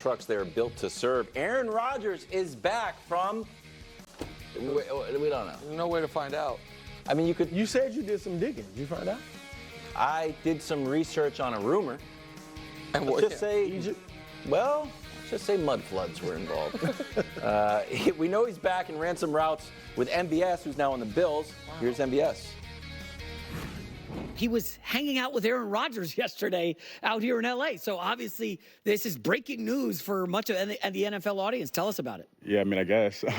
trucks they are built to serve. Aaron Rodgers is back from. We don't know. No way to find out. I mean, You said you did some digging. Did you find out? I did some research on a rumor. And Let's just say Egypt? Well, let's just say mud floods were involved. We know he's back and ran some routes with MVS, who's now on the Bills. Wow. Here's MVS. He was hanging out with Aaron Rodgers yesterday out here in L.A. So obviously this is breaking news for much of the NFL audience. Tell us about it. Yeah, I mean, I guess. Me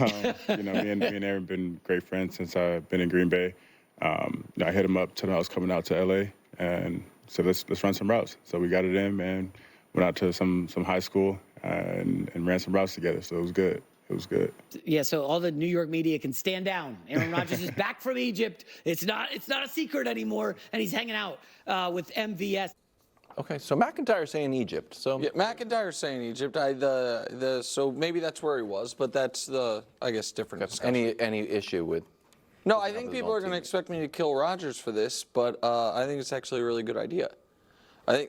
and Aaron have been great friends since I've been in Green Bay. I hit him up, told him I was coming out to L.A. and said, let's run some routes. So we got it in and went out to some high school and ran some routes together. So it was good. It was good. Yeah, so all the New York media can stand down. Aaron Rodgers is back from Egypt. It's not a secret anymore, and he's hanging out with MVS. Okay, so McIntyre's saying Egypt. So yeah, McIntyre's saying Egypt. So maybe that's where he was, but that's different discussion. Any issue with? No, I think people are going to expect me to kill Rodgers for this, but I think it's actually a really good idea.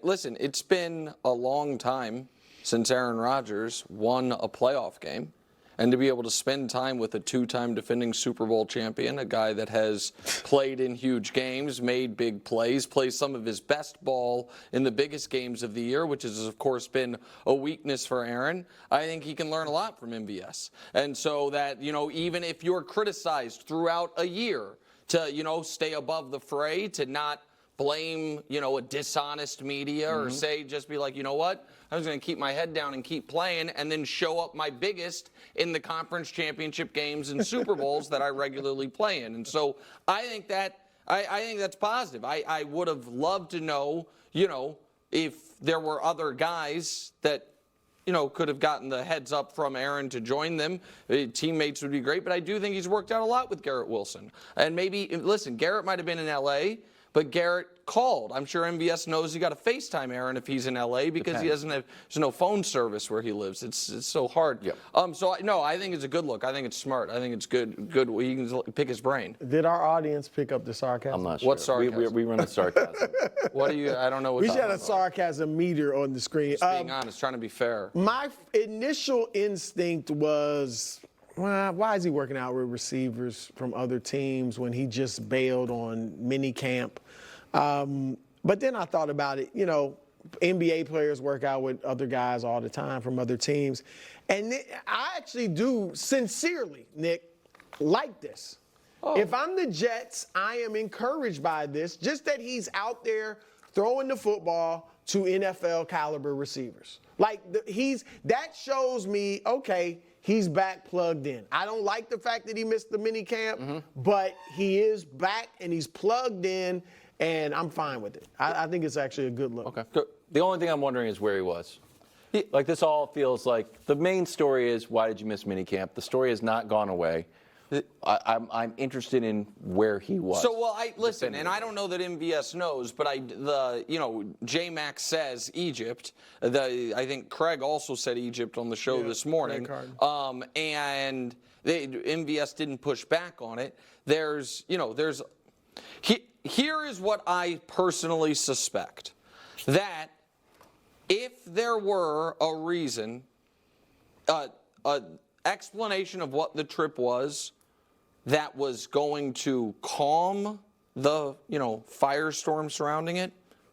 Listen, it's been a long time since Aaron Rodgers won a playoff game. And to be able to spend time with a two-time defending Super Bowl champion, a guy that has played in huge games, made big plays, plays some of his best ball in the biggest games of the year, which has, of course, been a weakness for Aaron. I think he can learn a lot from MVS. And so that, even if you're criticized throughout a year to, stay above the fray, to not blame, a dishonest media or just be like, you know what? I was going to keep my head down and keep playing and then show up my biggest in the conference championship games and Super Bowls that I regularly play in. And so I think that's positive. I would have loved to know, if there were other guys that, could have gotten the heads up from Aaron to join them. Teammates would be great, but I do think he's worked out a lot with Garrett Wilson. And maybe, listen, Garrett might have been in L.A., but Garrett called. I'm sure MVS knows you got to FaceTime Aaron if he's in L.A. because he doesn't have. There's no phone service where he lives. It's so hard. Yep. I think it's a good look. I think it's smart. I think it's good. Good. You can pick his brain. Did our audience pick up the sarcasm? I'm not sure. What sarcasm? We run the sarcasm. What do you? I don't know what. We should have a sarcasm meter on the screen. Just being honest, trying to be fair. My initial instinct was, well, why is he working out with receivers from other teams when he just bailed on mini camp? But then I thought about it, NBA players work out with other guys all the time from other teams. And I actually do sincerely, Nick, like this. Oh. If I'm the Jets, I am encouraged by this, just that he's out there throwing the football to NFL caliber receivers. That shows me, okay, he's back plugged in. I don't like the fact that he missed the mini camp, but he is back and he's plugged in. And I'm fine with it. I think it's actually a good look. Okay. The only thing I'm wondering is where he was. This all feels like the main story is why did you miss minicamp? The story has not gone away. I'm interested in where he was. So, listen, and I don't know that MVS knows, but J-Max says Egypt. I think Craig also said Egypt on the show this morning. And MVS didn't push back on it. Here is what I personally suspect, that if there were a reason, an explanation of what the trip was that was going to calm the, firestorm surrounding it,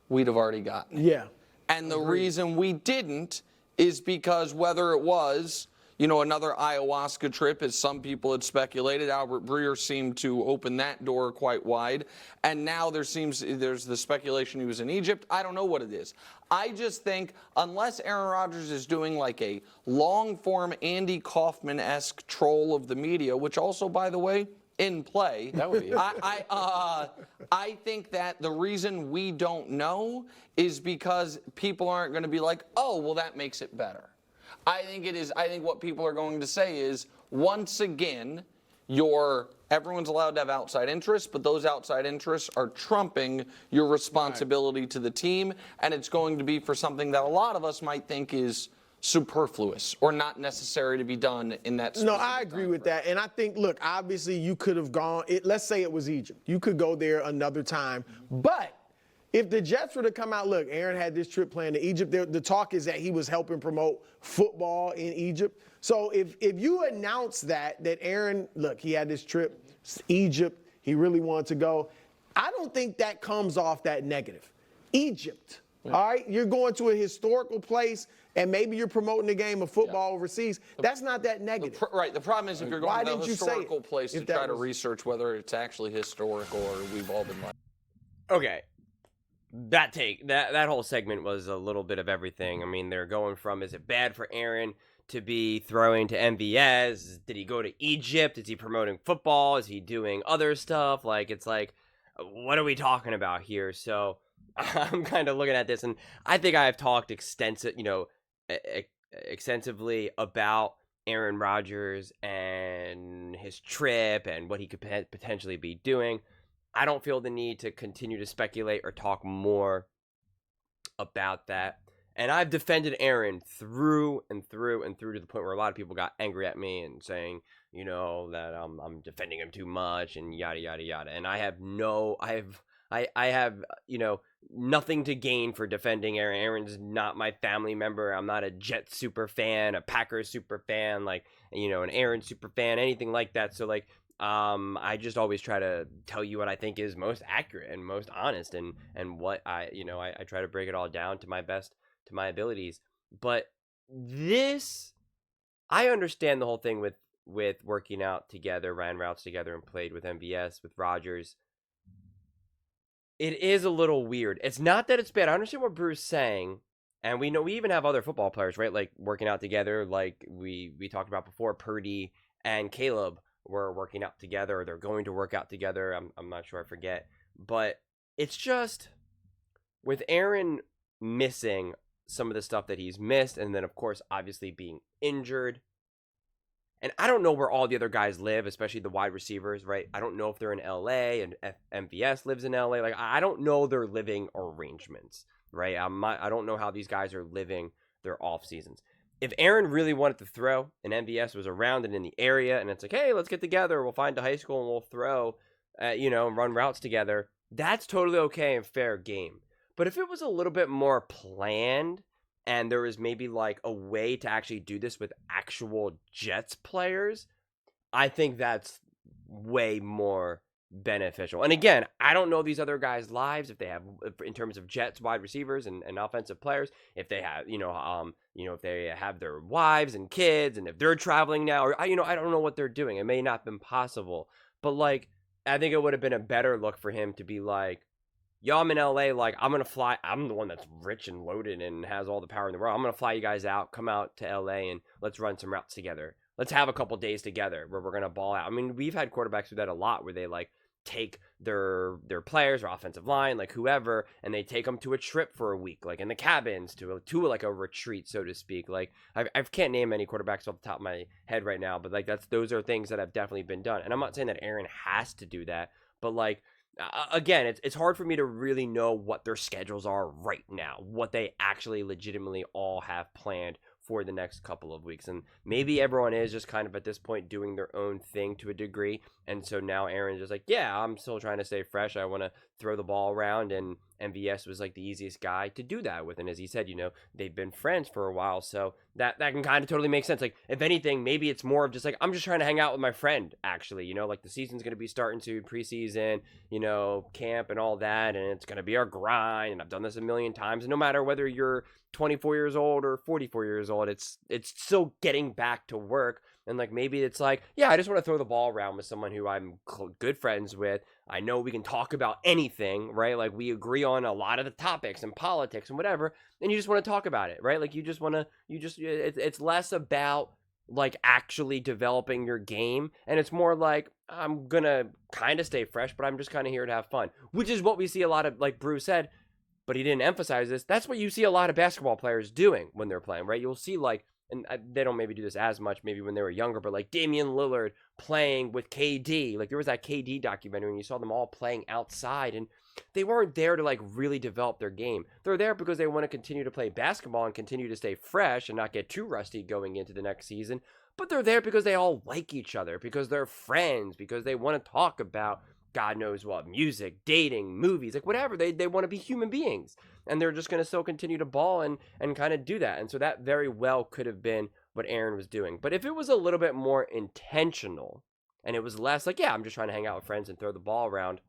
we'd have already gotten it. Yeah. And the reason we didn't is because whether it was another ayahuasca trip, as some people had speculated. Albert Breer seemed to open that door quite wide. And now there's the speculation he was in Egypt. I don't know what it is. I just think unless Aaron Rodgers is doing like a long-form Andy Kaufman-esque troll of the media, which also, by the way, in play. That would be it. I think that the reason we don't know is because people aren't going to be like, oh, well, that makes it better. I think what people are going to say is, once again, everyone's allowed to have outside interests, but those outside interests are trumping your responsibility to the team, and it's going to be for something that a lot of us might think is superfluous or not necessary to be done in that specific No, I agree with that. And I think, look, obviously you could have gone, let's say it was Egypt. You could go there another time. But If the Jets were to come out, look, Aaron had this trip planned to Egypt. The talk is that he was helping promote football in Egypt. So if you announce that Aaron, look, he had this trip, Egypt, he really wanted to go, I don't think that comes off that negative. Egypt, all right? You're going to a historical place, and maybe you're promoting the game of football overseas. That's not that negative. Right. The problem is if you're Why going to a didn't you say historical it place to if that try to was- research whether it's actually historical or we've all been like. Okay. That whole segment was a little bit of everything. I mean, they're going from, is it bad for Aaron to be throwing to MVS? Did he go to Egypt? Is he promoting football? Is he doing other stuff? Like, it's like, what are we talking about here? So I'm kind of looking at this, and I think I've talked extensively about Aaron Rodgers and his trip and what he could potentially be doing. I don't feel the need to continue to speculate or talk more about that. And I've defended Aaron through and through and through to the point where a lot of people got angry at me and saying, that I'm defending him too much and yada, yada, yada. And I have nothing to gain for defending Aaron. Aaron's not my family member. I'm not a Jets super fan, a Packers super fan, an Aaron super fan, anything like that. So I just always try to tell you what I think is most accurate and most honest and what I try to break it all down to my best, to my abilities. But I understand the whole thing with working out together, ran routes together, and played with MVS, with Rodgers. It is a little weird. It's not that it's bad. I understand what Bruce's saying, and we know we even have other football players, right? Like working out together, like we talked about before. Purdy and Caleb were working out together, or they're going to work out together. I'm not sure, I forget. But it's just with Aaron missing some of the stuff that he's missed, and then of course obviously being injured. And I don't know where all the other guys live, especially the wide receivers, right? I don't know if they're in LA and MVS lives in LA. Like, I don't know their living arrangements, right? I don't know how these guys are living their off seasons. If Aaron really wanted to throw and MVS was around and in the area and it's like, hey, let's get together. We'll find a high school and we'll throw, and run routes together. That's totally okay and fair game. But if it was a little bit more planned and there was maybe like a way to actually do this with actual Jets players, I think that's way more beneficial. And again, I don't know these other guys' lives, if they have, in terms of Jets wide receivers and offensive players, if they have, if they have their wives and kids, and if they're traveling now, or I don't know what they're doing. It may not have been possible, but I think it would have been a better look for him to be like, yo, I'm in LA, I'm going to fly. I'm the one that's rich and loaded and has all the power in the world. I'm going to fly you guys out, come out to LA, and let's run some routes together. Let's have a couple days together where we're going to ball out. I mean, we've had quarterbacks do that a lot, where they take their players or offensive line, whoever, and they take them to a trip for a week, in the cabins, to a retreat, so to speak. I can't name any quarterbacks off the top of my head right now, but those are things that have definitely been done. And I'm not saying that Aaron has to do that, but again, it's hard for me to really know what their schedules are right now, what they actually legitimately all have planned for the next couple of weeks. And maybe everyone is just kind of at this point doing their own thing to a degree. And so now Aaron's just yeah, I'm still trying to stay fresh. I want to throw the ball around. And MVS was the easiest guy to do that with. And as he said, they've been friends for a while. So that can kind of totally make sense. If anything, maybe it's more of just I'm just trying to hang out with my friend, actually. The season's going to be starting soon, preseason, camp and all that. And it's going to be our grind. And I've done this a million times. And no matter whether you're 24 years old or 44 years old, it's still getting back to work. And maybe it's yeah, I just want to throw the ball around with someone who I'm good friends with. I know we can talk about anything, right? We agree on a lot of the topics and politics and whatever, and you just want to talk about it, right? It's less about actually developing your game, and it's more I'm gonna kind of stay fresh, but I'm just kind of here to have fun, which is what we see a lot of, Bruce said, but he didn't emphasize this. That's what you see a lot of basketball players doing when they're playing, right? You'll see and they don't maybe do this as much maybe when they were younger, but Damian Lillard playing with KD. There was that KD documentary and you saw them all playing outside, and they weren't there to really develop their game. They're there because they want to continue to play basketball and continue to stay fresh and not get too rusty going into the next season. But they're there because they all like each other, because they're friends, because they want to talk about God knows what, music, dating, movies, like whatever. They want to be human beings, and they're just going to still continue to ball and kind of do that. And so that very well could have been what Aaron was doing. But if it was a little bit more intentional, and it was less like, yeah, I'm just trying to hang out with friends and throw the ball around,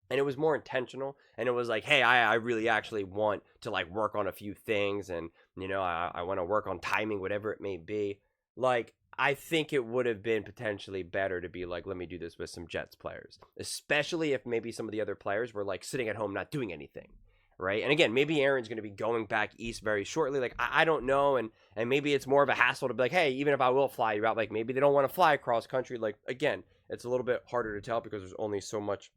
and it was more intentional, and it was like, hey, I really actually want to like work on a few things, and I want to work on timing, whatever it may be. Like, I think it would have been potentially better to be like, let me do this with some Jets players, especially if maybe some of the other players were like sitting at home not doing anything, right? And again, maybe Aaron's going to be going back east very shortly. Like, I don't know, and maybe it's more of a hassle to be like, hey, even if I will fly you out, like maybe they don't want to fly across country. Like, again, it's a little bit harder to tell because there's only so much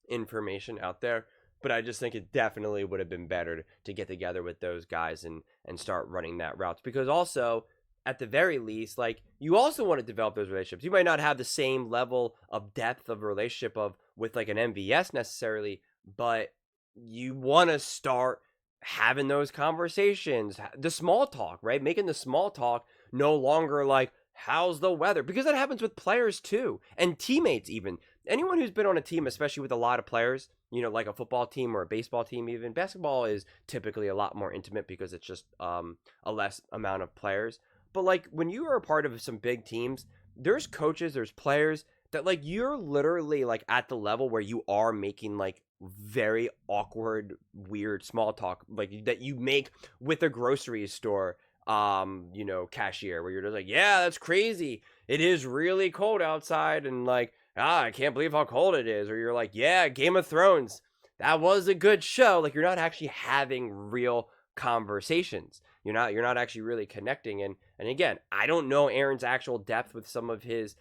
information out there, but I just think it definitely would have been better to get together with those guys and start running that route, because also at the very least, like, you also want to develop those relationships. You might not have the same level of depth of relationship with like an MVS necessarily, but you want to start having those conversations, the small talk, right? Making the small talk no longer like, how's the weather? Because that happens with players too, and teammates even. Anyone who's been on a team, especially with a lot of players, like a football team or a baseball team even. Basketball is typically a lot more intimate because it's just a less amount of players. But like when you are a part of some big teams, there's coaches, there's players that like you're literally like at the level where you are making like very awkward, weird small talk like that you make with a grocery store cashier, where you're just like, yeah, that's crazy. It is really cold outside, and like, I can't believe how cold it is. Or you're like, yeah, Game of Thrones, that was a good show. Like, you're not actually having real conversations. You're not actually really connecting. And again, I don't know Aaron's actual depth with some of his,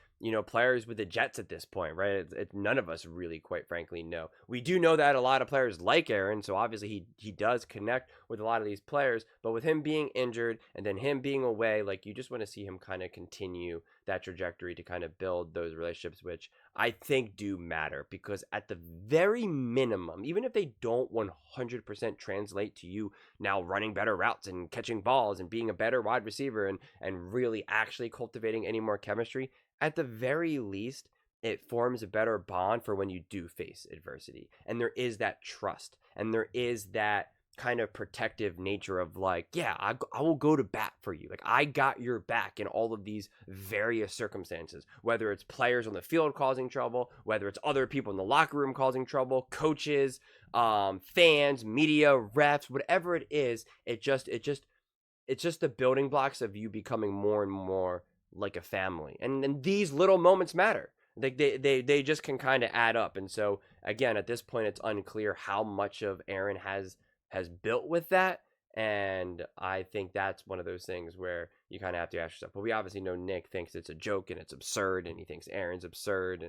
players with the Jets at this point, right? It's none of us really, quite frankly, know. We do know that a lot of players like Aaron, so obviously he does connect with a lot of these players, but with him being injured and then him being away, like, you just want to see him kind of continue that trajectory to kind of build those relationships, which I think do matter, because at the very minimum, even if they don't 100% translate to you now running better routes and catching balls and being a better wide receiver and really actually cultivating any more chemistry, at the very least, it forms a better bond for when you do face adversity. And there is that trust, and there is that kind of protective nature of like, yeah, I will go to bat for you. Like, I got your back in all of these various circumstances, whether it's players on the field causing trouble, whether it's other people in the locker room causing trouble, coaches, fans, media, refs, whatever it is. It's just the building blocks of you becoming more and more like a family, and these little moments matter. They just can kind of add up. And so again, at this point, it's unclear how much of Aaron has built with that, and I think that's one of those things where you kind of have to ask yourself. But we obviously know Nick thinks it's a joke and it's absurd, and he thinks Aaron's absurd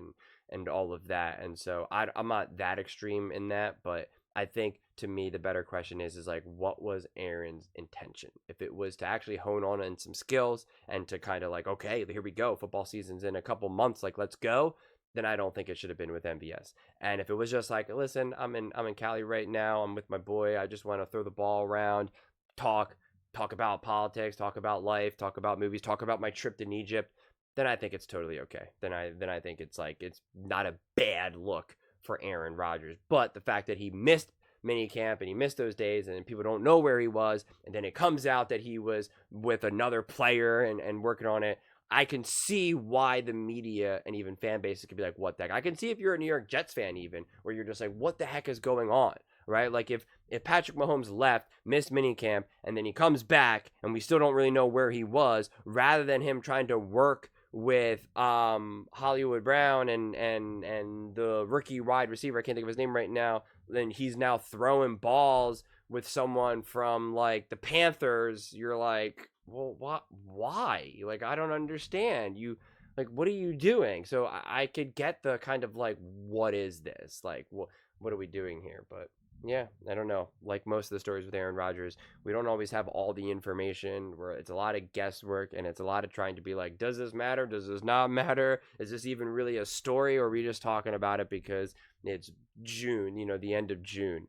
and all of that. And so I'm not that extreme in that, but I think, to me, the better question is like, what was Aaron's intention? If it was to actually hone on in some skills and to kind of like, okay, here we go, football season's in a couple months, like, let's go, then I don't think it should have been with MVS. And if it was just like, listen, I'm in Cali right now, I'm with my boy, I just want to throw the ball around, talk about politics, talk about life, talk about movies, talk about my trip to Egypt, then I think it's totally okay. Then I think it's like, it's not a bad look for Aaron Rodgers. But the fact that he missed minicamp and he missed those days, and people don't know where he was, and then it comes out that he was with another player and working on it, I can see why the media and even fan bases could be like, what the heck? I can see if you're a New York Jets fan even, where you're just like, what the heck is going on, right? Like, if Patrick Mahomes left, missed minicamp, and then he comes back and we still don't really know where he was, rather than him trying to work with Hollywood Brown and the rookie wide receiver, I can't think of his name right now, then he's now throwing balls with someone from like the Panthers. You're like, well, why? Like, I don't understand. You, like, what are you doing? So I could get the kind of like, what is this? Like, what are we doing here? But yeah, I don't know. Like most of the stories with Aaron Rodgers, we don't always have all the information, where it's a lot of guesswork, and it's a lot of trying to be like, does this matter? Does this not matter? Is this even really a story, or are we just talking about it because it's June, the end of June?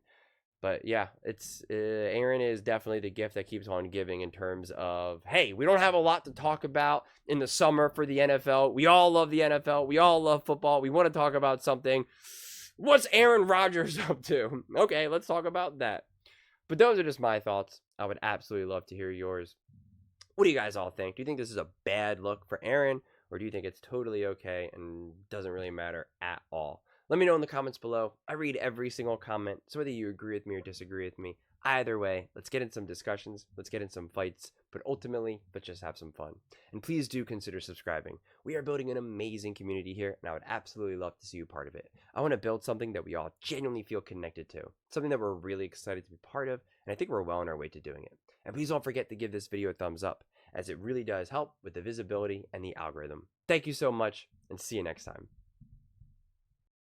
But yeah, it's Aaron is definitely the gift that keeps on giving in terms of, hey, we don't have a lot to talk about in the summer for the NFL. We all love the NFL. We all love football. We want to talk about something. What's Aaron Rodgers up to? Okay, let's talk about that. But those are just my thoughts. I would absolutely love to hear yours. What do you guys all think? Do you think this is a bad look for Aaron, or do you think it's totally okay and doesn't really matter at all? Let me know in the comments below. I read every single comment, so whether you agree with me or disagree with me, either way, let's get in some discussions, let's get in some fights, but ultimately, let's just have some fun. And please do consider subscribing. We are building an amazing community here, and I would absolutely love to see you part of it. I want to build something that we all genuinely feel connected to, something that we're really excited to be part of, and I think we're well on our way to doing it. And please don't forget to give this video a thumbs up, as it really does help with the visibility and the algorithm. Thank you so much, and see you next time.